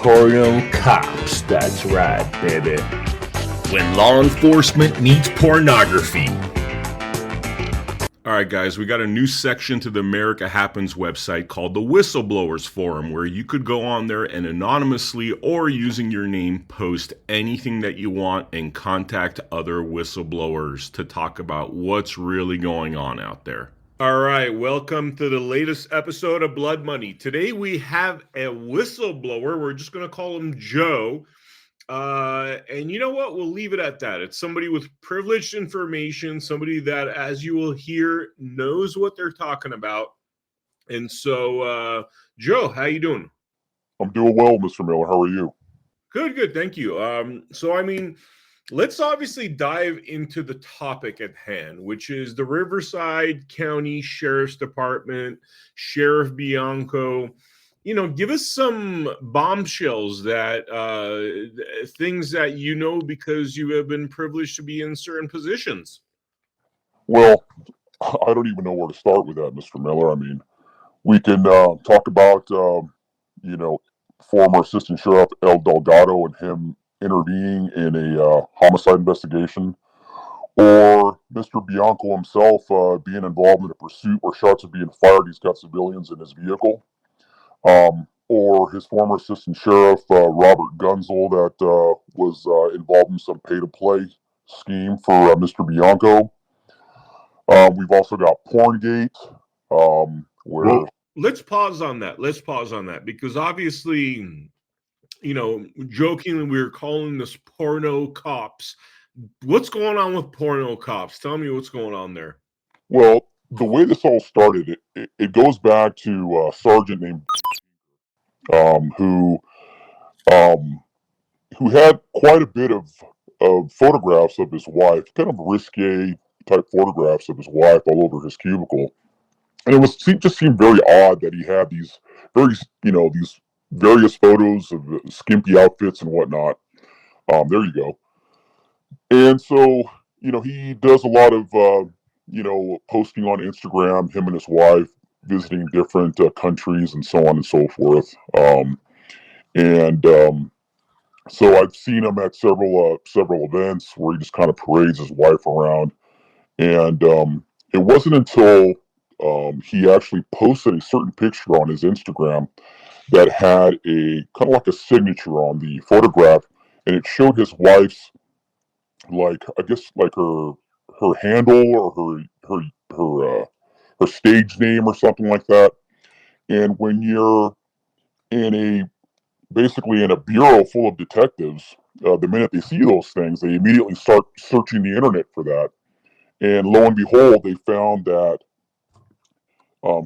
Porno Cops, that's right, baby. When law enforcement needs pornography. Alright guys, we got a new section to the America Happens website called the Whistleblowers Forum, where you could go on there and anonymously or using your name post anything that you want and contact other whistleblowers to talk about what's really going on out there. Alright, welcome to the latest episode of Blood Money. Today we have a whistleblower. We're just going to call him Joe. And you know what? We'll leave it at that. It's somebody with privileged information, somebody that, as you will hear, knows what they're talking about. And so, Joe, how you doing? I'm doing well, Mr. Miller. How are you? Good. Thank you. Let's obviously dive into the topic at hand, which is the Riverside County Sheriff's Department, Sheriff Bianco. You know, give us some bombshells that things that you know because you have been privileged to be in certain positions. Well, I don't even know where to start with that, Mr. Miller. I mean, we can talk about, former Assistant Sheriff El Delgado and him intervening in a homicide investigation, or Mr. Bianco himself being involved in a pursuit where shots are being fired. He's got civilians in his vehicle. Or his former assistant sheriff, Robert Gunzel, that was involved in some pay-to-play scheme for Mr. Bianco. We've also got Porngate, where... Well, let's pause on that because obviously, you know, jokingly, we were calling this Porno Cops. What's going on with Porno Cops? Tell me what's going on there. Well, the way this all started, it goes back to a sergeant named who had quite a bit of photographs of his wife, kind of risque type photographs of his wife all over his cubicle. And it just seemed very odd that he had these these various photos of skimpy outfits and whatnot. There you go. And so, he does a lot of, posting on Instagram, him and his wife visiting different countries and so on and so forth. So I've seen him at several events where he just kind of parades his wife around. And it wasn't until he actually posted a certain picture on his Instagram that had a kind of like a signature on the photograph, and it showed his wife's, like, I guess, like her handle or her stage name or something like that. And when you're basically in a bureau full of detectives, the minute they see those things, they immediately start searching the internet for that. And lo and behold, they found that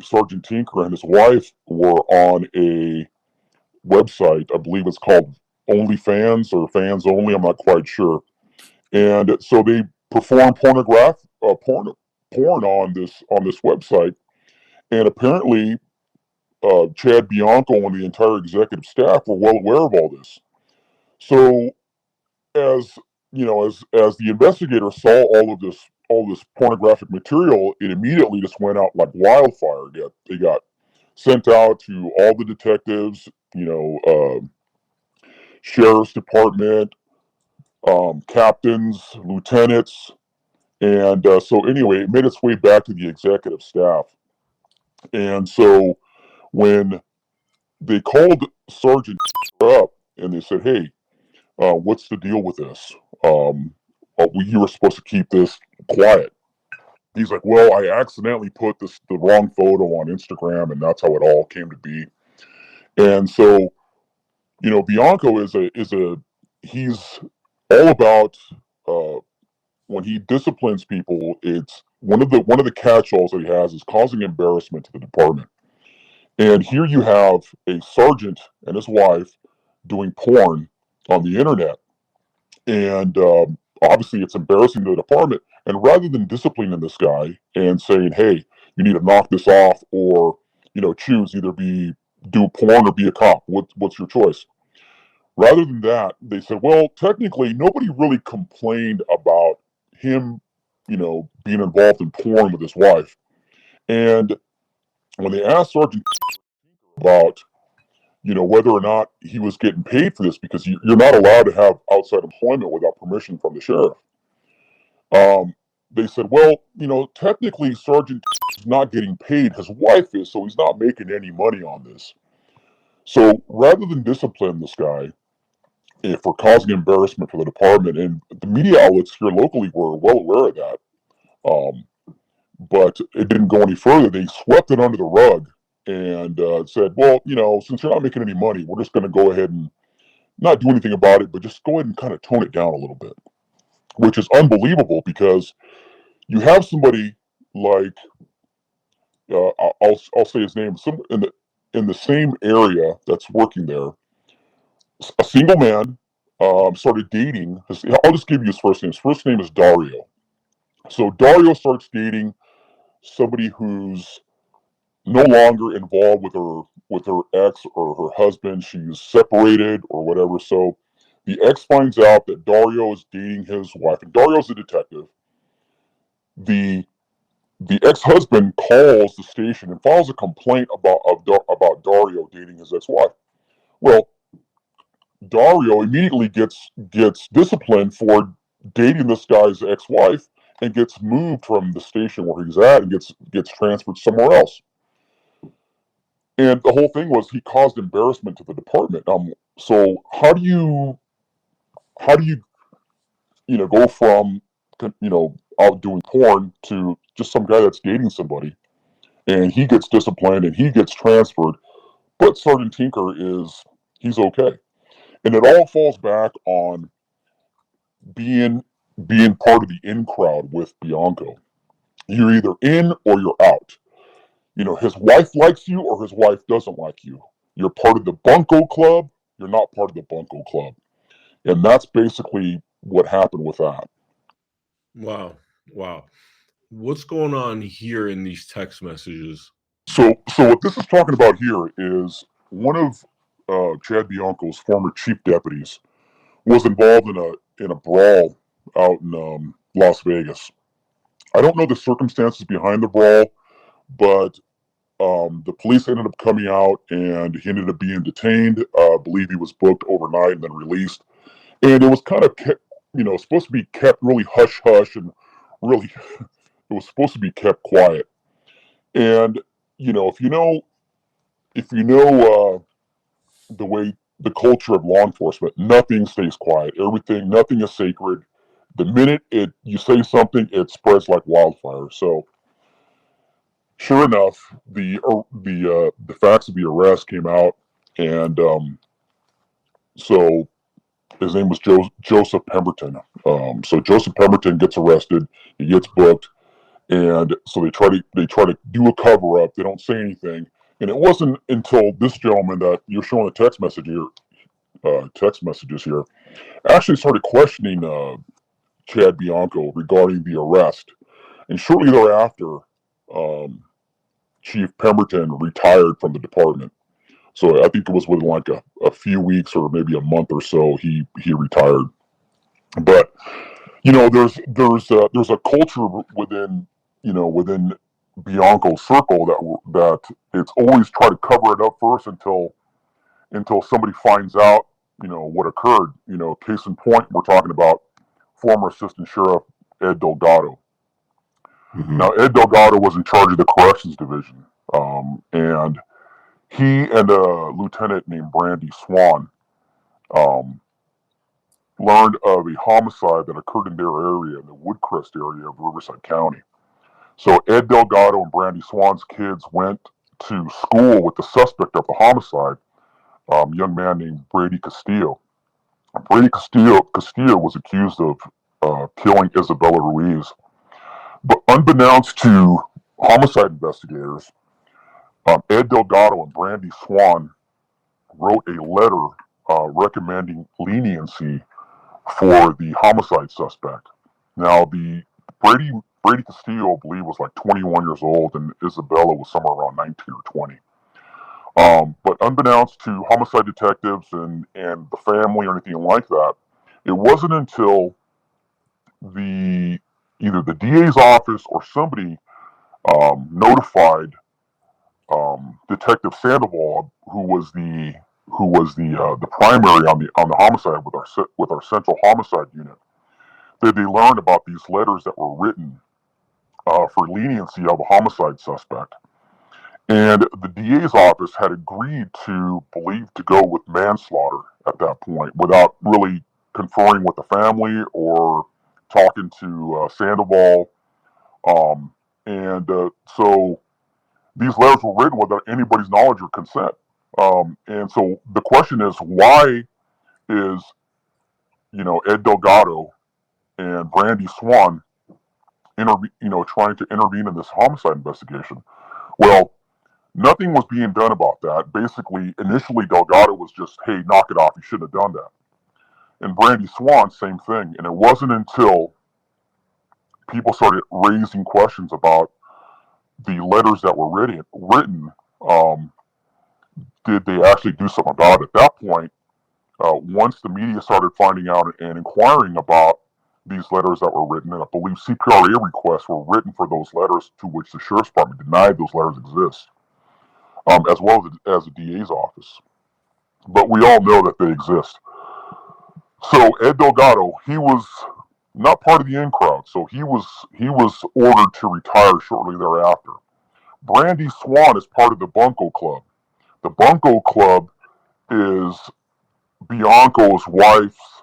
Sergeant Tinker and his wife were on a website. I believe it's called OnlyFans or Fans Only. I'm not quite sure. And so they performed porn on this website. And apparently, Chad Bianco and the entire executive staff were well aware of all this. So, as as the investigators saw all this pornographic material, it immediately just went out like wildfire. They got sent out to all the detectives, sheriff's department, captains, lieutenants, and so anyway, it made its way back to the executive staff. And so when they called Sergeant up and they said, "Hey, what's the deal with this? You were supposed to keep this quiet." He's like, "Well, I accidentally put the wrong photo on Instagram, and that's how it all came to be." And so, Bianco he's all about when he disciplines people. It's one of the catch-alls that he has is causing embarrassment to the department. And here you have a sergeant and his wife doing porn on the internet, and obviously it's embarrassing to the department. And rather than disciplining this guy and saying, "Hey, you need to knock this off," or choose either do porn or be a cop. What's your choice? Rather than that, they said, "Well, technically, nobody really complained about him, being involved in porn with his wife." And when they asked Sergeant about, whether or not he was getting paid for this, because you're not allowed to have outside employment without permission from the sheriff. They said, well, technically Sergeant is not getting paid. His wife is, so he's not making any money on this. So rather than discipline this guy for causing embarrassment for the department, and the media outlets here locally were well aware of that, but it didn't go any further. They swept it under the rug and said, well, since you're not making any money, we're just going to go ahead and not do anything about it, but just go ahead and kind of tone it down a little bit, which is unbelievable because you have somebody like, I'll say his name, some in the same area that's working there, a single man started dating. I'll just give you his first name. His first name is Dario. So Dario starts dating somebody who's no longer involved with her ex or her husband. She's separated or whatever. So the ex finds out that Dario is dating his wife, and Dario's a detective. The ex-husband calls the station and files a complaint about Dario dating his ex-wife. Well, Dario immediately gets disciplined for dating this guy's ex-wife and gets moved from the station where he's at and gets transferred somewhere else. And the whole thing was he caused embarrassment to the department. So how do you go from out doing porn to just some guy that's dating somebody, and he gets disciplined and he gets transferred, but Sergeant Tinker he's okay, and it all falls back on being part of the in crowd with Bianco. You're either in or you're out. His wife likes you or his wife doesn't like you. You're part of the Bunko Club. You're not part of the Bunko Club, and that's basically what happened with that. Wow. What's going on here in these text messages? So what this is talking about here is one of Chad Bianco's former chief deputies was involved in a brawl out in Las Vegas. I don't know the circumstances behind the brawl, but the police ended up coming out and he ended up being detained. I believe he was booked overnight and then released. And it was kind of supposed to be kept really hush hush, and really it was supposed to be kept quiet. And if you know the way the culture of law enforcement, nothing stays quiet. Nothing is sacred. The minute you say something, it spreads like wildfire. So, sure enough, the facts of the arrest came out, and so his name was Joseph Pemberton. So Joseph Pemberton gets arrested. He gets booked, and so they try to do a cover up. They don't say anything, and it wasn't until this gentleman that you're showing the text messages here, actually started questioning Chad Bianco regarding the arrest. And shortly thereafter, Chief Pemberton retired from the department. So I think it was within like a few weeks or maybe a month or so he retired. But there's a culture within Bianco's circle that it's always try to cover it up first until somebody finds out what occurred. Case in point, we're talking about former Assistant Sheriff Ed Delgado. Mm-hmm. Now, Ed Delgado was in charge of the Corrections Division, and he and a lieutenant named Brandy Swan learned of a homicide that occurred in their area, in the Woodcrest area of Riverside County. So Ed Delgado and Brandy Swan's kids went to school with the suspect of the homicide, a young man named Brady Castillo. Brady Castillo was accused of killing Isabella Ruiz. But unbeknownst to homicide investigators, Ed Delgado and Brandy Swan wrote a letter recommending leniency for the homicide suspect. Now, the Brady Castillo, I believe, was like 21 years old, and Isabella was somewhere around 19 or 20. But unbeknownst to homicide detectives and the family or anything like that, it wasn't until either the DA's office or somebody notified Detective Sandoval, who was the who was the primary on the homicide with our central homicide unit, they learned about these letters that were written for leniency of a homicide suspect. And the DA's office had agreed to go with manslaughter at that point without really conferring with the family or talking to Sandoval. So these letters were written without anybody's knowledge or consent. And so the question is, why is Ed Delgado and Brandy Swan trying to intervene in this homicide investigation? Well, nothing was being done about that. Basically, initially Delgado was just, hey, knock it off, you shouldn't have done that. And Brandy Swan, same thing. And it wasn't until people started raising questions about the letters that were written, did they actually do something about it? At that point, once the media started finding out and inquiring about these letters that were written, and I believe CPRA requests were written for those letters, to which the Sheriff's Department denied those letters exist, as well as the DA's office. But we all know that they exist. So Ed Delgado, he was not part of the in crowd, so he was ordered to retire shortly thereafter. Brandy Swan is part of the Bunko Club. The Bunko Club is Bianco's wife's,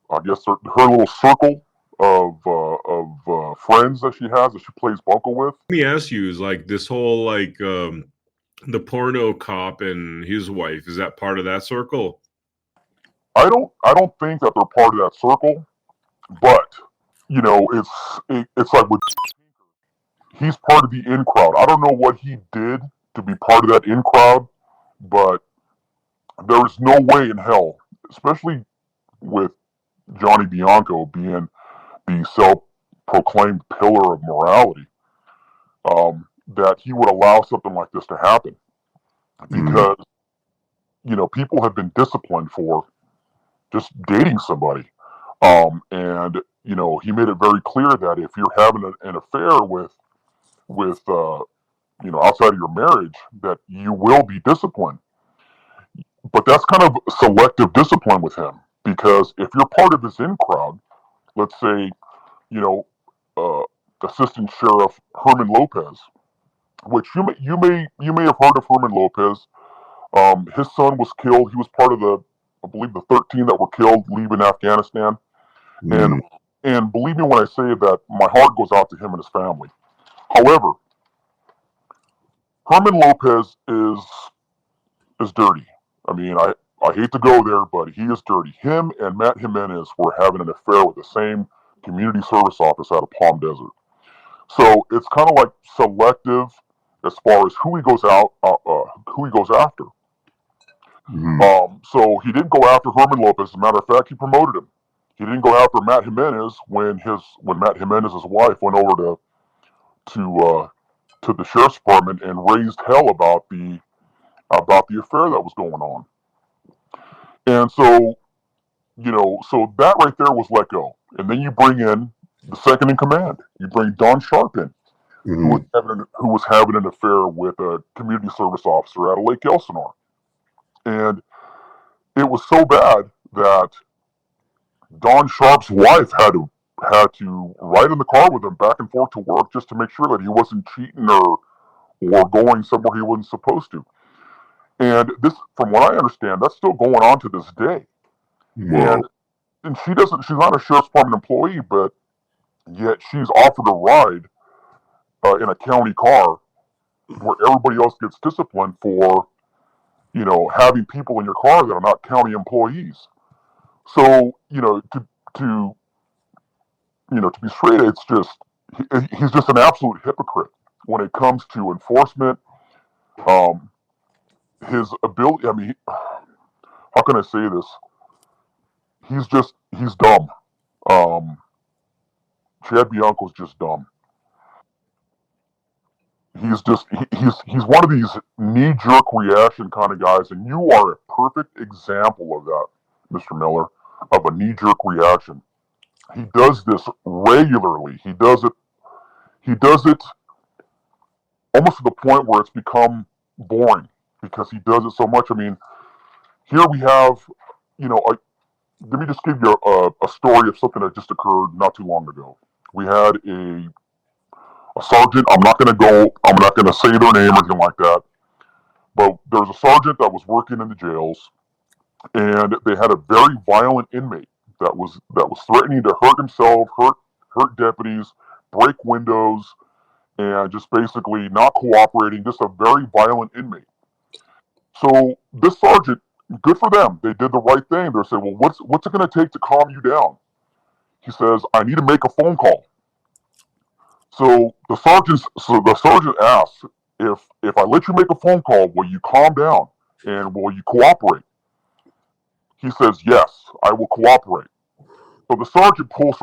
I guess, her little circle of friends that she has that she plays Bunko with. Let me ask you: is like this whole the porno cop and his wife, is that part of that circle? I don't think that they're part of that circle, but it's like with he's part of the in crowd. I don't know what he did to be part of that in crowd, but there is no way in hell, especially with Johnny Bianco being the self-proclaimed pillar of morality, that he would allow something like this to happen. Because, people have been disciplined for just dating somebody. And, he made it very clear that if you're having an affair with outside of your marriage, that you will be disciplined. But that's kind of selective discipline with him, because if you're part of his in crowd, let's say, Assistant Sheriff Herman Lopez, which you may have heard of Herman Lopez. His son was killed. He was part of I believe the 13 that were killed leaving Afghanistan. And believe me when I say that my heart goes out to him and his family. However, Herman Lopez is dirty. I mean, I hate to go there, but he is dirty. Him and Matt Jimenez were having an affair with the same community service office out of Palm Desert. So it's kind of like selective as far as who he goes after. So he didn't go after Herman Lopez. As a matter of fact, he promoted him. He didn't go after Matt Jimenez when Matt Jimenez's wife went over to the sheriff's department and raised hell about the affair that was going on. And so, so that right there was let go. And then you bring in the second in command. You bring Don Sharp in, who was having an affair with a community service officer out of Lake Elsinore. And it was so bad that Don Sharp's wife had to ride in the car with him back and forth to work just to make sure that he wasn't cheating or going somewhere he wasn't supposed to. And this, from what I understand, that's still going on to this day. Wow. And she's not a sheriff's department employee, but yet she's offered a ride in a county car where everybody else gets disciplined for, having people in your car that are not county employees. So, to be straight, it's just, he's just an absolute hypocrite when it comes to enforcement. His ability, I mean, how can I say this? He's dumb. Chad Bianco's just dumb. He's one of these knee-jerk reaction kind of guys, and you are a perfect example of that, Mr. Miller, of a knee-jerk reaction. He does this regularly. He does it almost to the point where it's become boring. because he does it so much. I mean, here we have, let me just give you a story of something that just occurred not too long ago. We had a sergeant. I'm not going to say their name or anything like that, but there was a sergeant that was working in the jails, and they had a very violent inmate that was threatening to hurt himself, hurt deputies, break windows, and just basically not cooperating. Just a very violent inmate. So this sergeant, good for them, they did the right thing. They said, "Well, what's it going to take to calm you down?" He says, "I need to make a phone call." So the sergeant asks, if I let you make a phone call, will you calm down and will you cooperate? He says, "Yes, I will cooperate." So the sergeant pulls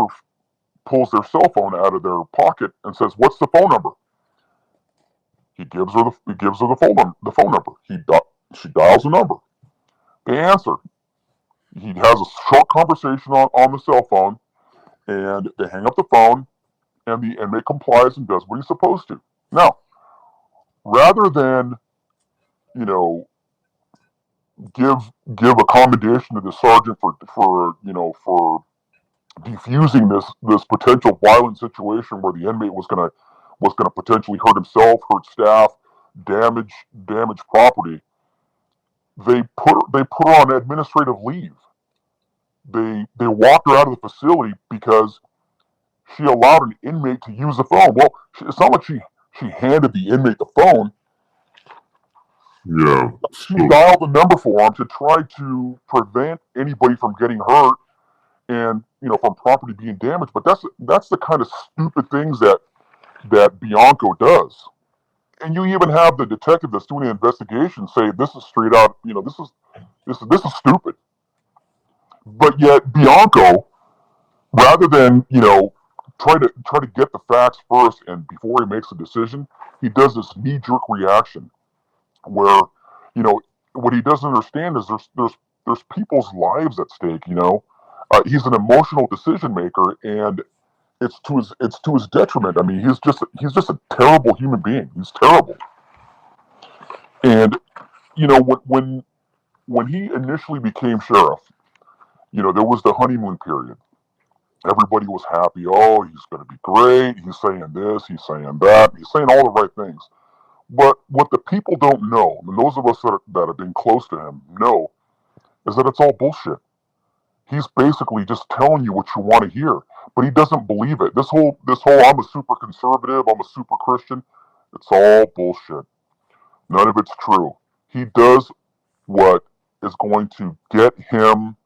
their cell phone out of their pocket and says, "What's the phone number?" He gives her the phone number. She dials the number. They answer. He has a short conversation on the cell phone, and they hang up the phone, and the inmate complies and does what he's supposed to. Now, rather than, you know, give a commendation to the sergeant for defusing this potential violent situation where the inmate was gonna potentially hurt himself, hurt staff, damage property, they put her on administrative leave. They walked her out of the facility because she allowed an inmate to use the phone. Well, it's not like she handed the inmate the phone. Yeah. She dialed the number for him to try to prevent anybody from getting hurt and from property being damaged. But that's the kind of stupid things that Bianco does. And you even have the detective that's doing the investigation say this is straight out. This is stupid. But yet Bianco, rather than try to get the facts first and before he makes a decision, he does this knee jerk reaction where what he doesn't understand is there's people's lives at stake. He's an emotional decision maker, and it's to his detriment. I mean, he's just a terrible human being. He's terrible. And when he initially became sheriff, there was the honeymoon period. Everybody was happy. Oh, he's going to be great. He's saying this, he's saying that, he's saying all the right things. But what the people don't know, and those of us that have been close to him know, is that it's all bullshit. He's basically just telling you what you want to hear, but he doesn't believe it. This whole I'm a super conservative, I'm a super Christian, it's all bullshit. None of it's true. He does what is going to get him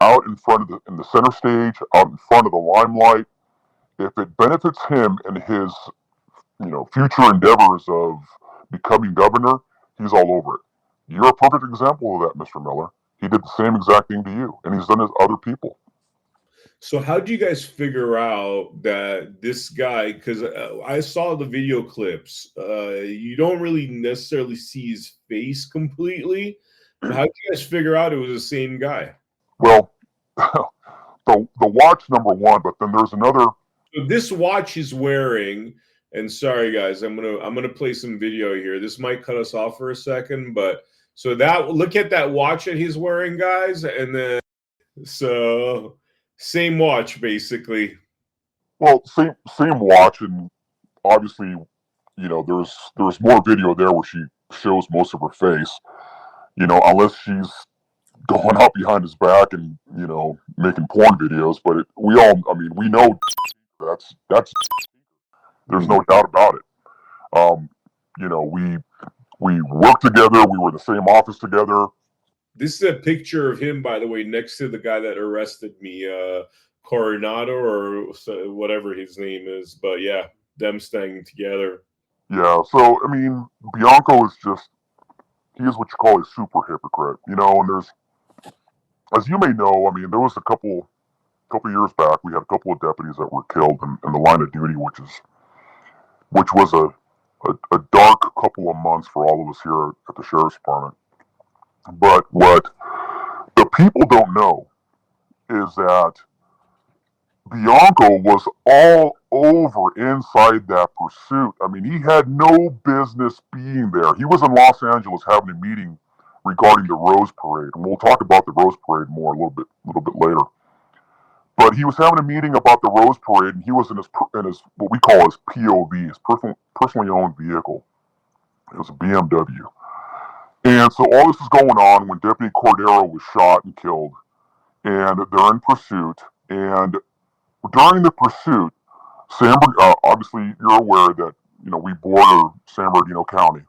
out in the center stage, out in front of the limelight. If it benefits him in his future endeavors of becoming governor, he's all over it. You're a perfect example of that, Mr. Miller. He did the same exact thing to you, and he's done it to other people. So how do you guys figure out that this guy, because I saw the video clips, you don't really necessarily see his face completely, but how did you guys figure out it was the same guy? Well, the watch, number one, but then there's another. So this watch he's wearing, and sorry guys, I'm gonna play some video here. This might cut us off for a second, but so that look at that watch that he's wearing, guys, and then so same watch basically. Well, same watch, and obviously, there's more video there where she shows most of her face. Unless she's going out behind his back and making porn videos. But we know that's there's no doubt about it. We worked together. We were in the same office together. This is a picture of him, by the way, next to the guy that arrested me, Coronado or whatever his name is. But yeah, them staying together. Yeah. So Bianco is he is what you call a super hypocrite. And there's, as you may know, there was a couple years back, we had a couple of deputies that were killed in the line of duty, which was a dark couple of months for all of us here at the sheriff's department. But what the people don't know is that Bianco was all over inside that pursuit. I mean, he had no business being there. He was in Los Angeles having a meeting regarding the Rose Parade, and we'll talk about the Rose Parade more a little bit later. But he was having a meeting about the Rose Parade, and he was in his what we call his POV, his personally owned vehicle. It was a BMW. And so all this is going on when Deputy Cordero was shot and killed, and they're in pursuit. And during the pursuit, obviously you're aware that we border San Bernardino County.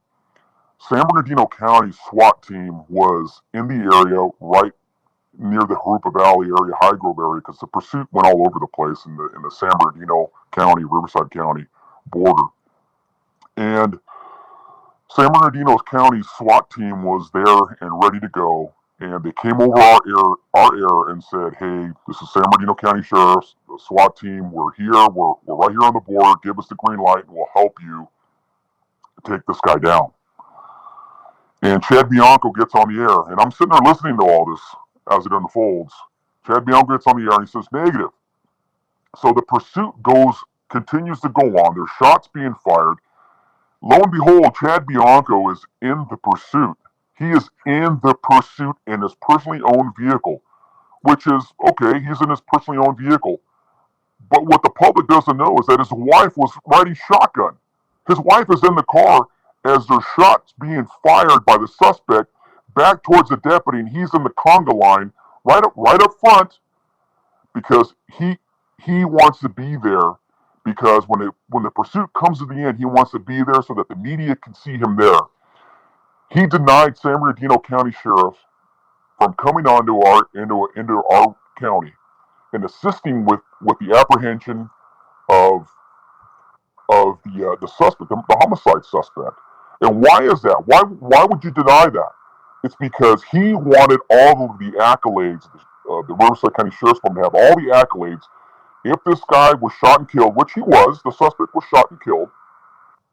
San Bernardino County SWAT team was in the area right near the Harupa Valley area, High Grove area, because the pursuit went all over the place in the San Bernardino County, Riverside County border. And San Bernardino County SWAT team was there and ready to go. And they came over our area and said, "Hey, this is San Bernardino County Sheriff's the SWAT team. We're here. We're right here on the border. Give us the green light, and we'll help you take this guy down." And Chad Bianco gets on the air, and I'm sitting there listening to all this as it unfolds. Chad Bianco gets on the air and he says, "Negative." So the pursuit continues to go on. There's shots being fired. Lo and behold, Chad Bianco is in the pursuit. He is in the pursuit in his personally owned vehicle, which is, okay, he's in his personally owned vehicle. But what the public doesn't know is that his wife was riding shotgun. His wife is in the car as there's shots being fired by the suspect back towards the deputy, and he's in the conga line right up front because he wants to be there, because when the pursuit comes to the end, he wants to be there so that the media can see him there. He denied San Bernardino County Sheriff from coming onto into our county and assisting with the apprehension of the suspect, the homicide suspect. And why is that? Why would you deny that? It's because he wanted all of the accolades. The Riverside County Sheriff's Department have all the accolades. If this guy was shot and killed, which he was, the suspect was shot and killed,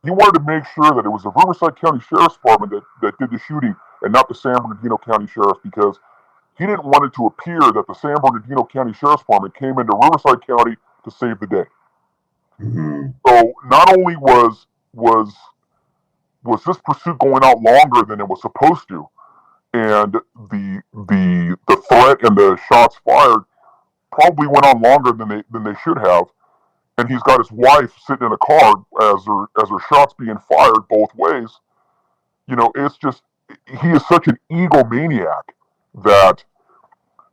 he wanted to make sure that it was the Riverside County Sheriff's Department that did the shooting and not the San Bernardino County Sheriff, because he didn't want it to appear that the San Bernardino County Sheriff's Department came into Riverside County to save the day. Mm-hmm. So not only was this pursuit going out longer than it was supposed to, and the threat and the shots fired probably went on longer than they should have. And he's got his wife sitting in a car as her shots being fired both ways. It's just, he is such an egomaniac that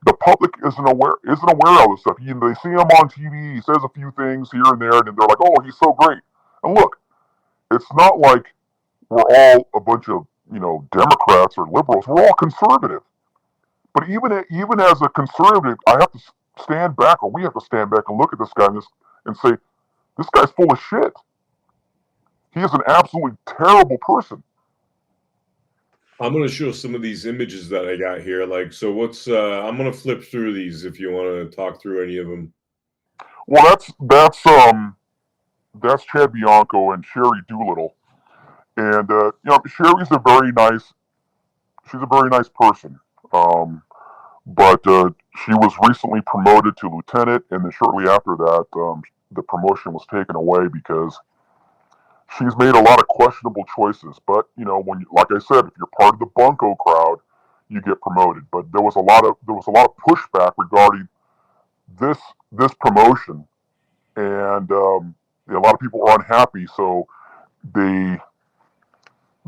the public isn't aware of this stuff. They see him on TV, he says a few things here and there, and they're like, "Oh, he's so great." And look, it's not like we're all a bunch of Democrats or liberals. We're all conservative. But even as a conservative, I have to stand back, or we have to stand back and look at this guy and say, this guy's full of shit. He is an absolutely terrible person. I'm going to show some of these images that I got here. I'm going to flip through these if you want to talk through any of them. Well, that's Chad Bianco and Sherry Doolittle. And, Sherry's a very nice person. But she was recently promoted to lieutenant, and then shortly after that, the promotion was taken away because she's made a lot of questionable choices. But like I said, if you're part of the bunco crowd, you get promoted. But there was a lot of pushback regarding this promotion, and a lot of people were unhappy. So they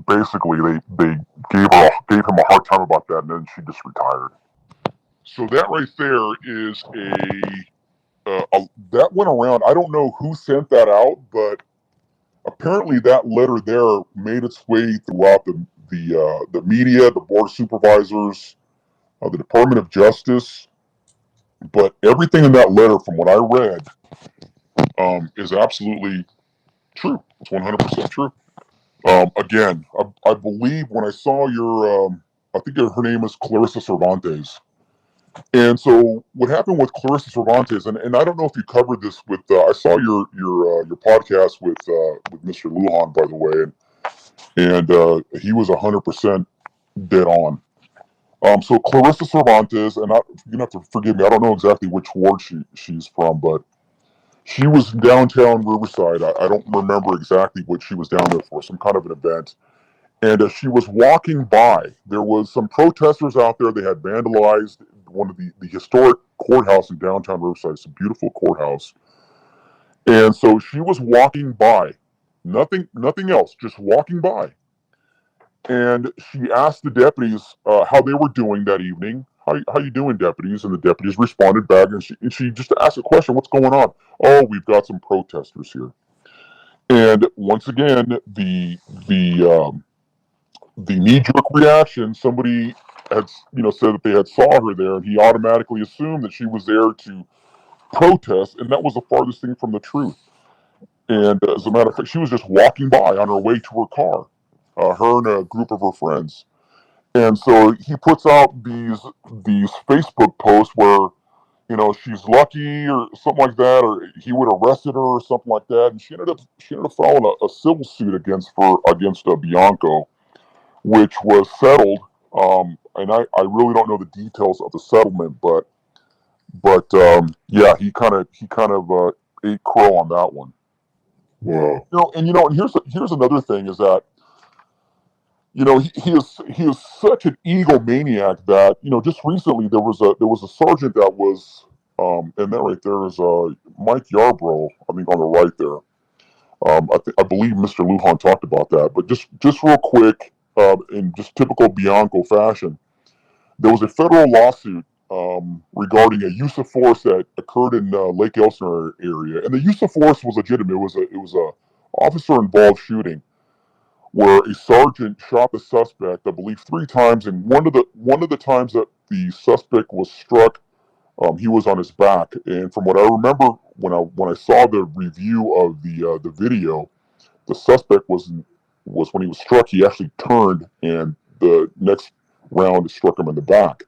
basically they gave him a hard time about that, and then she just retired. So that right there is that went around. I don't know who sent that out, but apparently that letter there made its way throughout the media, the board of supervisors, the Department of Justice. But everything in that letter, from what I read, is absolutely true. It's 100% true. Again, I believe when I saw I think her name is Clarissa Cervantes. And so what happened with Clarissa Cervantes, and I don't know if you covered this with, I saw your podcast with Mr. Lujan, by the way, and he was 100% dead on. So Clarissa Cervantes, and you're gonna have to forgive me, I don't know exactly which ward she's from, but She was downtown Riverside. I don't remember exactly what she was down there for, some kind of an event. And as she was walking by, there was some protesters out there. They had vandalized one of the historic courthouse in downtown Riverside. It's a beautiful courthouse. And so she was walking by, nothing else, just walking by. And she asked the deputies how they were doing that evening. How you doing, deputies? And the deputies responded back, and she just asked a question: "What's going on?" "Oh, we've got some protesters here." And once again, the knee jerk reaction. Somebody had said that they had saw her there, and he automatically assumed that she was there to protest, and that was the farthest thing from the truth. And as a matter of fact, she was just walking by on her way to her car, her and a group of her friends. And so he puts out these Facebook posts where she's lucky or something like that, or he would have arrested her or something like that. And she ended up filing a civil suit against Bianco, which was settled. And I really don't know the details of the settlement, but yeah, he kind of ate crow on that one. Wow. And here's another thing is that he is such an egomaniac that just recently there was a sergeant that was and that right there is Mike Yarbrough, I think, on the right there. I believe Mr. Lujan talked about that, but just real quick, in just typical Bianco fashion, there was a federal lawsuit regarding a use of force that occurred in Lake Elsinore area, and the use of force was legitimate. It was a officer involved shooting where a sergeant shot the suspect, I believe, 3 times, and one of the times that the suspect was struck, he was on his back. And from what I remember, when I saw the review of the video, the suspect was when he was struck, he actually turned, and the next round struck him in the back.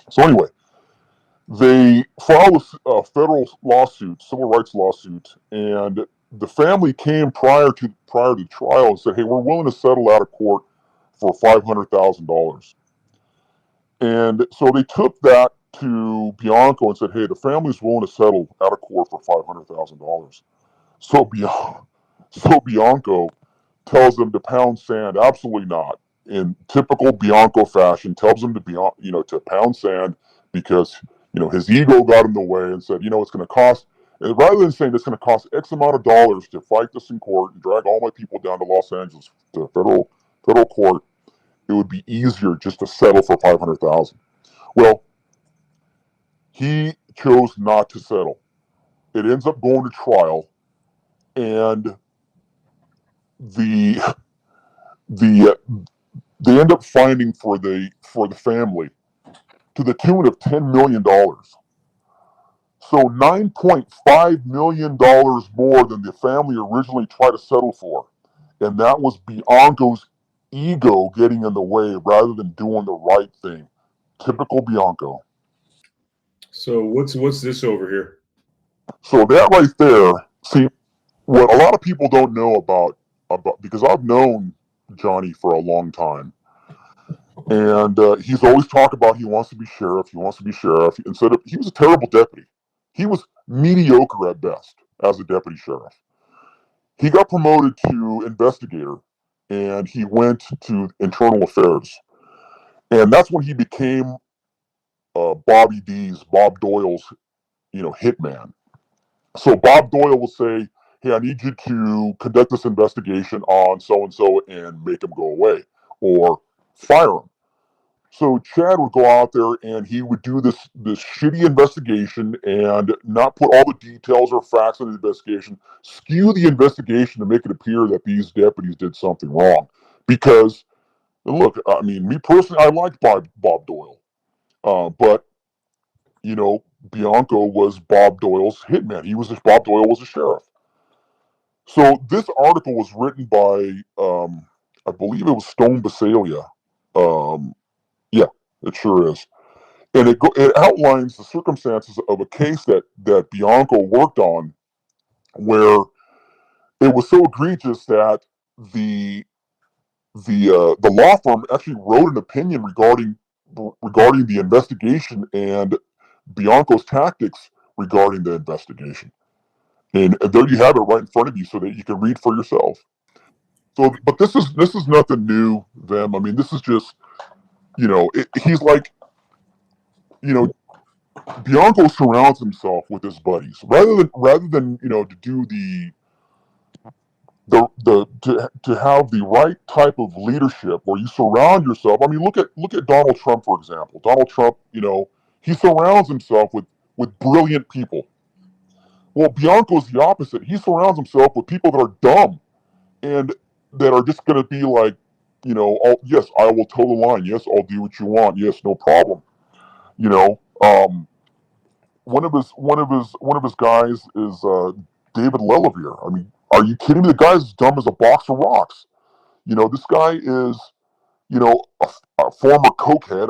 So anyway, they filed a federal lawsuit, civil rights lawsuit, and the family came prior to trial and said, "Hey, we're willing to settle out of court for $500,000." And so they took that to Bianco and said, "Hey, the family's willing to settle out of court for $500,000." So Bianco tells them to pound sand. Absolutely not. In typical Bianco fashion, tells them to pound sand because his ego got in the way and said, it's going to cost. And rather than saying it's going to cost X amount of dollars to fight this in court and drag all my people down to Los Angeles to federal court, it would be easier just to settle for $500,000. Well, he chose not to settle. It ends up going to trial, and the the they end up finding for the family to the tune of $10 million. So $9.5 million more than the family originally tried to settle for, and that was Bianco's ego getting in the way rather than doing the right thing. Typical Bianco. So what's this over here? So that right there, see, what a lot of people don't know about because I've known Johnny for a long time, and he's always talked about he wants to be sheriff. He wants to be sheriff. He was a terrible deputy. He was mediocre at best as a deputy sheriff. He got promoted to investigator, and he went to internal affairs, and that's when he became Bob Doyle's, hitman. So Bob Doyle will say, "Hey, I need you to conduct this investigation on so and so and make him go away or fire him." So Chad would go out there and he would do this shitty investigation and not put all the details or facts in the investigation, skew the investigation to make it appear that these deputies did something wrong. Because look, I mean, me personally, I liked Bob Doyle, but Bianco was Bob Doyle's hitman. Bob Doyle was a sheriff. So this article was written by, I believe it was Stone Basalia. Yeah, it sure is. And it outlines the circumstances of a case that Bianco worked on, where it was so egregious that the the law firm actually wrote an opinion regarding the investigation and Bianco's tactics regarding the investigation. And there you have it right in front of you so that you can read for yourself. So, but this is nothing new, Vem. I mean, this is just, he's like, you know, Bianco surrounds himself with his buddies rather than to do to have the right type of leadership where you surround yourself. I mean, look at Donald Trump, for example. Donald Trump, he surrounds himself with brilliant people. Well, Bianco's the opposite. He surrounds himself with people that are dumb and that are just going to be like, yes, I will toe the line. Yes, I'll do what you want. Yes, no problem. You know, one of his guys is David Lelevere. I mean, are you kidding me? The guy's as dumb as a box of rocks. This guy is, a former cokehead.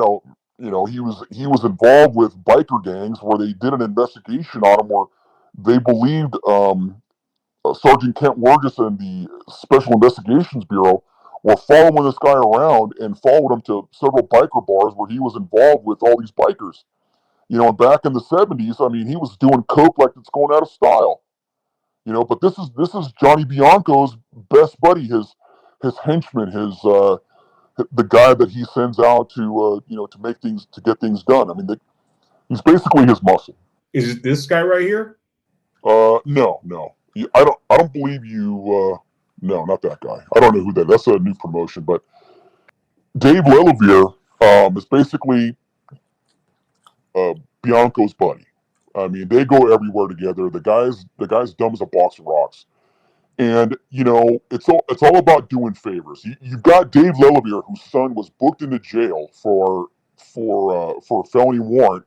He was involved with biker gangs where they did an investigation on him where they believed Sergeant Kent Wurgis and the Special Investigations Bureau were following this guy around and followed him to several biker bars where he was involved with all these bikers. And back in the 70s, I mean, he was doing coke like it's going out of style. But this is Johnny Bianco's best buddy, his henchman, the guy that he sends out to get things done. I mean, he's basically his muscle. Is it this guy right here? No. I don't believe you. No, not that guy. I don't know who that. That's a new promotion. But Dave Lelevere is basically Bianco's buddy. I mean, they go everywhere together. The guy's dumb as a box of rocks. And it's all about doing favors. You've got Dave Lelevere, whose son was booked into jail for a felony warrant,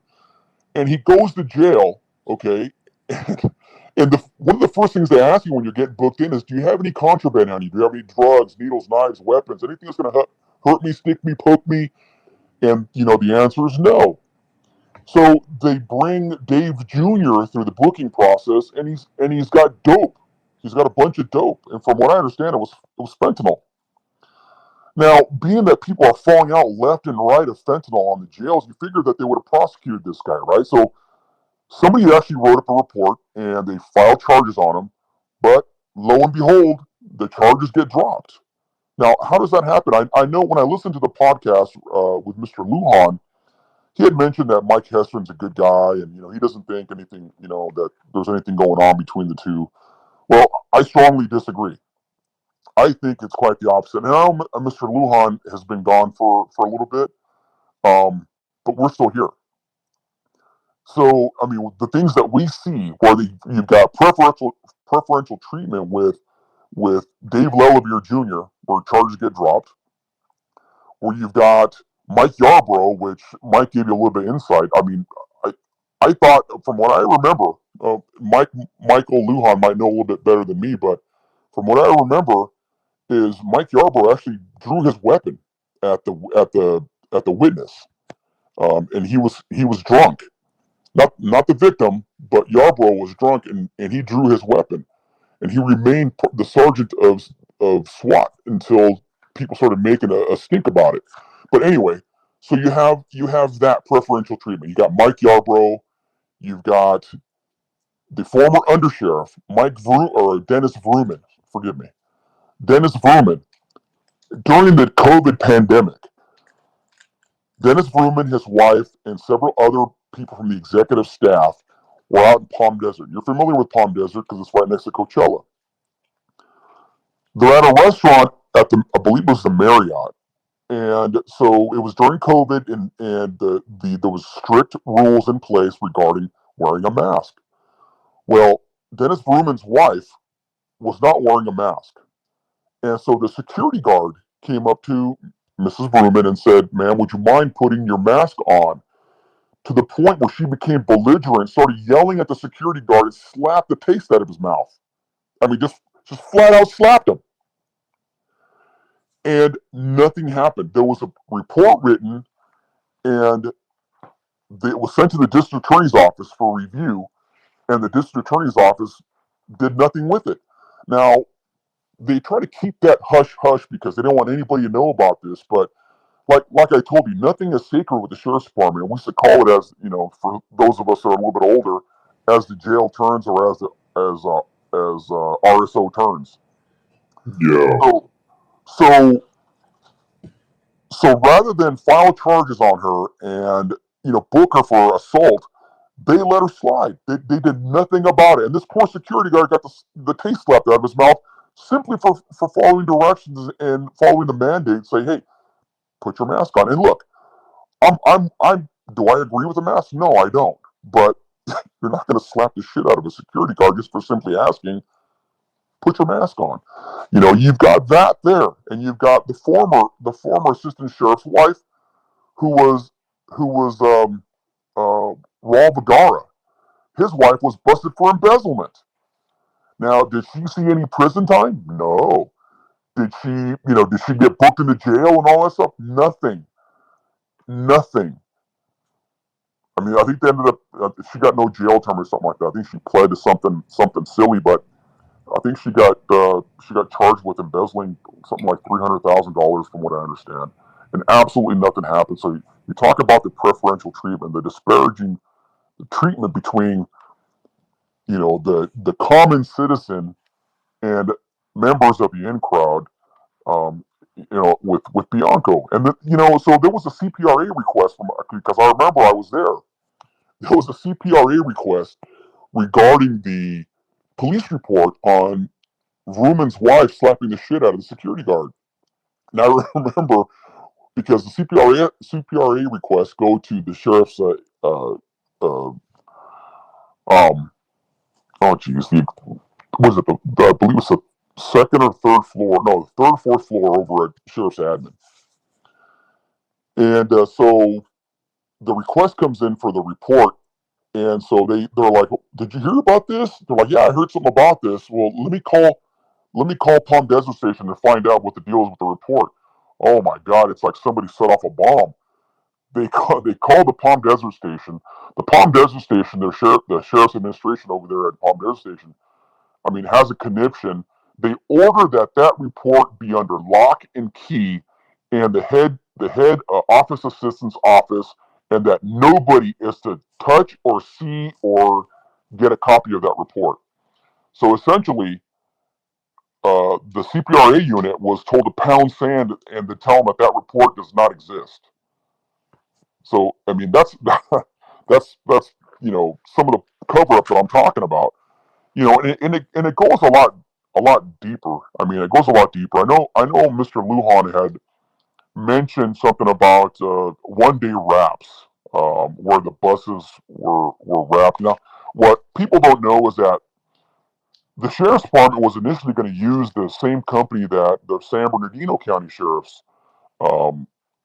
and he goes to jail. Okay, and one of the first things they ask you when you're getting booked in is, do you have any contraband on you? Do you have any drugs, needles, knives, weapons, anything that's going to hurt me, stick me, poke me? And the answer is no. So they bring Dave Jr. through the booking process, and he's got dope. He's got a bunch of dope, and from what I understand, it was fentanyl. Now, being that people are falling out left and right of fentanyl on the jails, you figure that they would have prosecuted this guy, right? So somebody actually wrote up a report, and they filed charges on him, but lo and behold, the charges get dropped. Now, how does that happen? I know when I listened to the podcast with Mr. Lujan, he had mentioned that Mike Hestron's a good guy, and he doesn't think anything, that there's anything going on between the two. Well, I strongly disagree. I think it's quite the opposite. And I know Mr. Lujan has been gone for a little bit, but we're still here. So, I mean, the things that we see where you've got preferential treatment with Dave Lelevere Jr., where charges get dropped, where you've got Mike Yarbrough, which Mike gave you a little bit of insight. I mean, I thought, from what I remember, Michael Lujan might know a little bit better than me, but from what I remember, is Mike Yarbrough actually drew his weapon at the witness, and he was drunk. Not the victim, but Yarbrough was drunk, and he drew his weapon, and he remained the sergeant of SWAT until people started making a stink about it. But anyway, so you have that preferential treatment. You got Mike Yarbrough, you've got the former undersheriff Dennis Vrooman. Forgive me, Dennis Vrooman. During the COVID pandemic, Dennis Vrooman, his wife, and several other people from the executive staff were out in Palm Desert. You're familiar with Palm Desert because it's right next to Coachella. They're at a restaurant I believe it was the Marriott. And so it was during COVID, and there was strict rules in place regarding wearing a mask. Well, Dennis Vrooman's wife was not wearing a mask. And so the security guard came up to Mrs. Vrooman and said, "Ma'am, would you mind putting your mask on?" To the point where she became belligerent, started yelling at the security guard, and slapped the taste out of his mouth. I mean, just flat out slapped him. And nothing happened. There was a report written, and it was sent to the district attorney's office for review, and the district attorney's office did nothing with it. Now, they try to keep that hush-hush because they don't want anybody to know about this, but like I told you, nothing is sacred with the sheriff's department. We used to call it, as for those of us that are a little bit older, as the jail turns, or RSO turns. Yeah. So rather than file charges on her and book her for assault, they let her slide. They did nothing about it. And this poor security guard got the taste slapped out of his mouth simply for following directions and following the mandate. Say, hey, put your mask on. And look, I'm do I agree with the mask? No, I don't. But you're not going to slap the shit out of a security guard just for simply asking, put your mask on. You've got that there, and you've got the former assistant sheriff's wife, who was Raul Vergara. His wife was busted for embezzlement. Now, did she see any prison time? No. Did she get booked into jail and all that stuff? Nothing. I mean, I think they ended up, she got no jail term or something like that. I think she pled to something silly, but I think she got charged with embezzling something like $300,000 from what I understand. And absolutely nothing happened. So you talk about the preferential treatment, the disparaging treatment between, the common citizen and members of the in crowd, with Bianco. And, so there was a CPRA request because I remember I was there. There was a CPRA request regarding the police report on Ruman's wife slapping the shit out of the security guard. And I remember because the CPRA requests go to the sheriff's, was it I believe it's the second or third floor, no, the third or fourth floor over at sheriff's admin. And so the request comes in for the report. And so they're like, did you hear about this? They're like, yeah, I heard something about this. Well, let me call Palm Desert Station to find out what the deal is with the report. Oh my God, it's like somebody set off a bomb. They called the Palm Desert Station. The Palm Desert Station, the sheriff's administration over there at Palm Desert Station, I mean, has a conniption. They order that report be under lock and key, and the head office assistant's office, and that nobody is to touch or see or get a copy of that report. So essentially, the CPRA unit was told to pound sand and to tell them that report does not exist. So I mean, that's some of the cover up that I'm talking about. And it goes a lot deeper. I mean, it goes a lot deeper. I know Mr. Lujan had mentioned something about 1-day wraps, where the buses were wrapped. Now, what people don't know is that the sheriff's department was initially going to use the same company that the San Bernardino County Sheriff's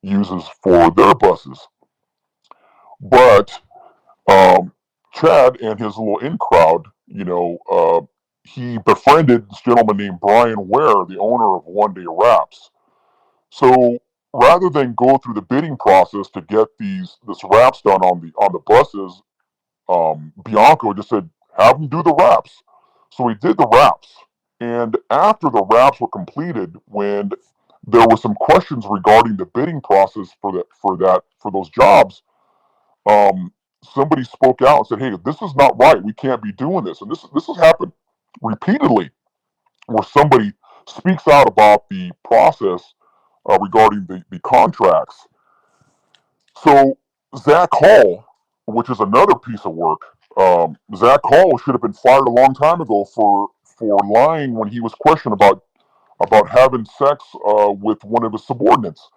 uses for their buses, but Chad and his little in crowd, he befriended this gentleman named Brian Ware, the owner of 1-day wraps. So rather than go through the bidding process to get this wraps done on the buses, Bianco just said, have him do the wraps. So he did the wraps. And after the wraps were completed, when there were some questions regarding the bidding process for those jobs, somebody spoke out and said, hey, this is not right. We can't be doing this. And this has happened repeatedly, where somebody speaks out about the process regarding the contracts. So Zach Hall, which is another piece of work, Zach Hall should have been fired a long time ago for lying when he was questioned about having sex with one of his subordinates.